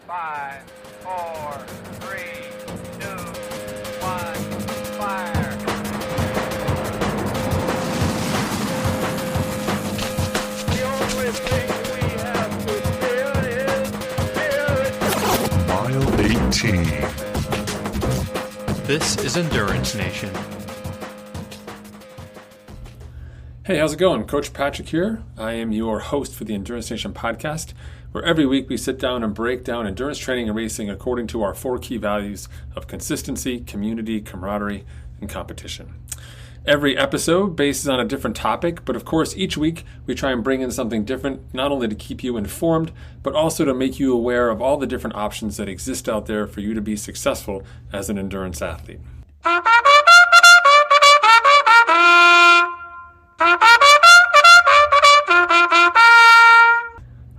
5, 4, 3, 2, 1, fire. The only thing we have to fear is fear. Mile 18. This is Endurance Nation. Hey, how's it going? Coach Patrick here. I am your host for the Endurance Nation podcast, where every week we sit down and break down endurance training and racing according to our 4 key values of consistency, community, camaraderie, and competition. Every episode bases on a different topic, but of course each week we try and bring in something different, not only to keep you informed, but also to make you aware of all the different options that exist out there for you to be successful as an endurance athlete.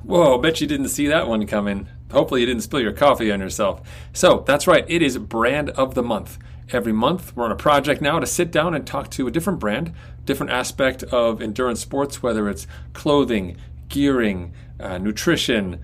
Whoa, bet you didn't see that one coming. Hopefully you didn't spill your coffee on yourself. So that's right, it is Brand of the Month. Every month we're on a project now to sit down and talk to a different brand, different aspect of endurance sports, whether it's clothing, gearing, nutrition,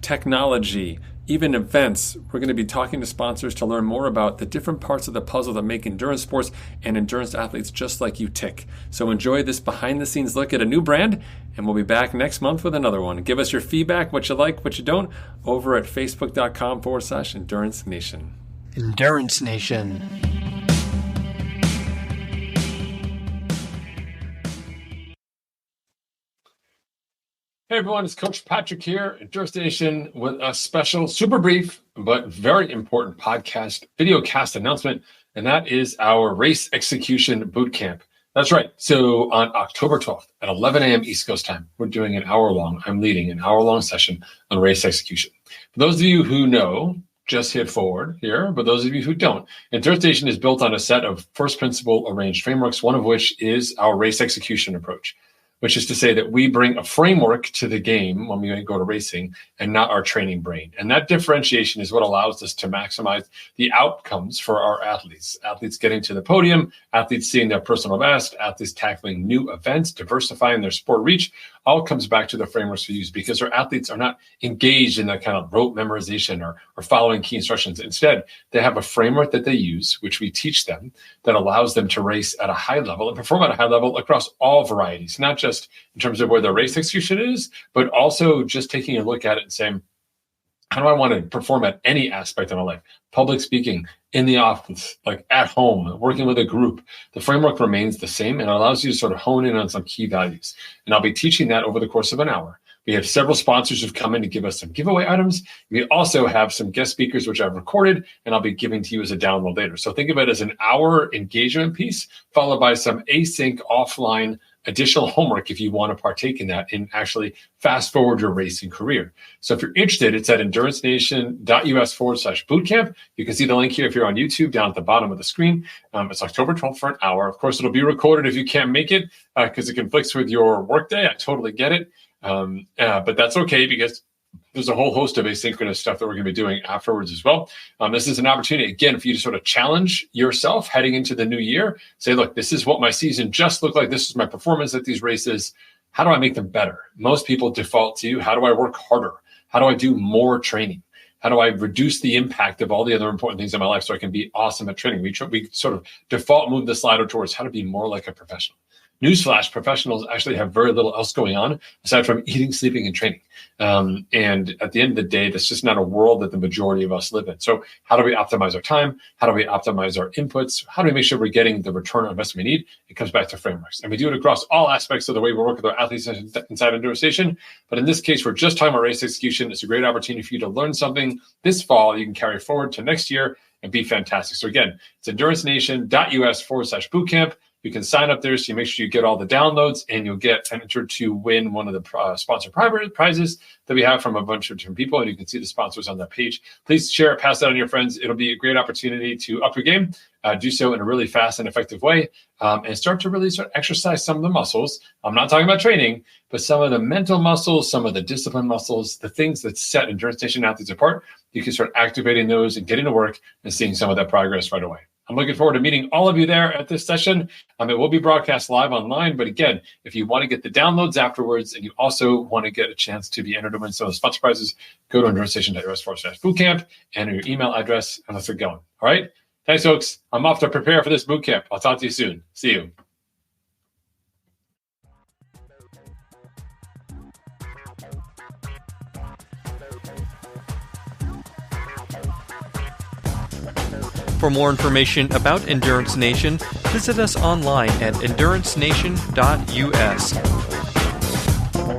technology, even events. We're going to be talking to sponsors to learn more about the different parts of the puzzle that make endurance sports and endurance athletes just like you tick. So enjoy this behind the scenes look at a new brand, and we'll be back next month with another one. Give us your feedback, what you like, what you don't, over at facebook.com/Endurance Nation. Endurance Nation. Hey everyone, it's Coach Patrick here, Endurance Nation, with a special, super brief, but very important podcast, video cast announcement, and that is our Race Execution Bootcamp. That's right. So on October 12th at 11 a.m. East Coast time, we're doing I'm leading an hour-long session on race execution. For those of you who know, just hit forward here, but those of you who don't, Endurance Nation is built on a set of first principle arranged frameworks, one of which is our race execution approach, which is to say that we bring a framework to the game when we go to racing and not our training brain. And that differentiation is what allows us to maximize the outcomes for our athletes. Athletes getting to the podium, athletes seeing their personal best, athletes tackling new events, diversifying their sport reach, all comes back to the frameworks we use because our athletes are not engaged in that kind of rote memorization or following key instructions. Instead, they have a framework that they use, which we teach them, that allows them to race at a high level and perform at a high level across all varieties, not just in terms of where their race execution is, but also just taking a look at it and saying, how do I want to perform at any aspect of my life? Public speaking, in the office, like at home, working with a group. The framework remains the same and allows you to sort of hone in on some key values. And I'll be teaching that over the course of an hour. We have several sponsors who've come in to give us some giveaway items. We also have some guest speakers, which I've recorded, and I'll be giving to you as a download later. So think of it as an hour engagement piece, followed by some async offline additional homework if you want to partake in that and actually fast forward your racing career. So if you're interested, it's at endurancenation.us/bootcamp. You can see the link here if you're on YouTube down at the bottom of the screen. It's October 12th for an hour. Of course, it'll be recorded if you can't make it because it conflicts with your workday. I totally get it. But that's okay because there's a whole host of asynchronous stuff that we're going to be doing afterwards as well. This is an opportunity, again, for you to sort of challenge yourself heading into the new year. Say, look, this is what my season just looked like. This is my performance at these races. How do I make them better? Most people default to, how do I work harder? How do I do more training? How do I reduce the impact of all the other important things in my life so I can be awesome at training? We sort of default move the slider towards how to be more like a professional. Newsflash, professionals actually have very little else going on aside from eating, sleeping, and training. And at the end of the day, that's just not a world that the majority of us live in. So how do we optimize our time? How do we optimize our inputs? How do we make sure we're getting the return on investment we need? It comes back to frameworks. And we do it across all aspects of the way we work with our athletes inside Endurance Nation. But in this case, we're just talking about race execution. It's a great opportunity for you to learn something this fall you can carry forward to next year and be fantastic. So again, it's endurancenation.us/bootcamp. You can sign up there so you make sure you get all the downloads and you'll get entered to win one of the sponsored prizes that we have from a bunch of different people. And you can see the sponsors on that page. Please share it, pass it on to your friends. It'll be a great opportunity to up your game, do so in a really fast and effective way, and start to really exercise some of the muscles. I'm not talking about training, but some of the mental muscles, some of the discipline muscles, the things that set Endurance Nation athletes apart. You can start activating those and getting to work and seeing some of that progress right away. I'm looking forward to meeting all of you there at this session. It will be broadcast live online, but again, if you want to get the downloads afterwards and you also want to get a chance to be entered to win some of those fun surprises, go to endurancenation.us/bootcamp, enter your email address, and let's get going. All right? Thanks, folks. I'm off to prepare for this bootcamp. I'll talk to you soon. See you. For more information about Endurance Nation, visit us online at endurancenation.us.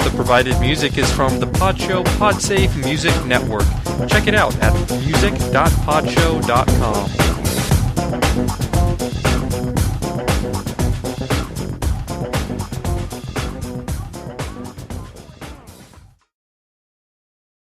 The provided music is from the Podshow Podsafe Music Network. Check it out at music.podshow.com.